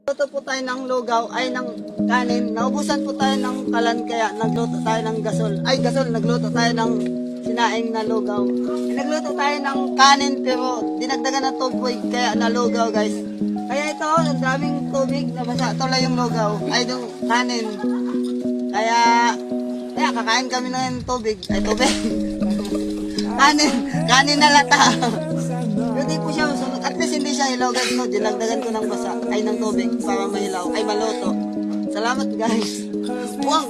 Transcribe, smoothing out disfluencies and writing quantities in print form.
Luto po tayo ng lugaw, ay ng kanin. Naubusan po tayo ng kalan kaya nagluto tayo ng gasol. Ay gasol, nagluto tayo ng sinaing na lugaw. Nagluto tayo ng kanin pero dinagdagan ng tubig kaya nalugaw guys. Kaya ito, ang daming tubig, nabasa tuloy yung lugaw, ay yung kanin. Kaya kakain kami ng tubig, ay tubig. kanin na lata. Hindi po siya masunod. At least hindi siya hilaw guys. No? Dinagdagan ko ng basa ay ng tubig para mahilaw. Ay maluto. Salamat guys. Buwang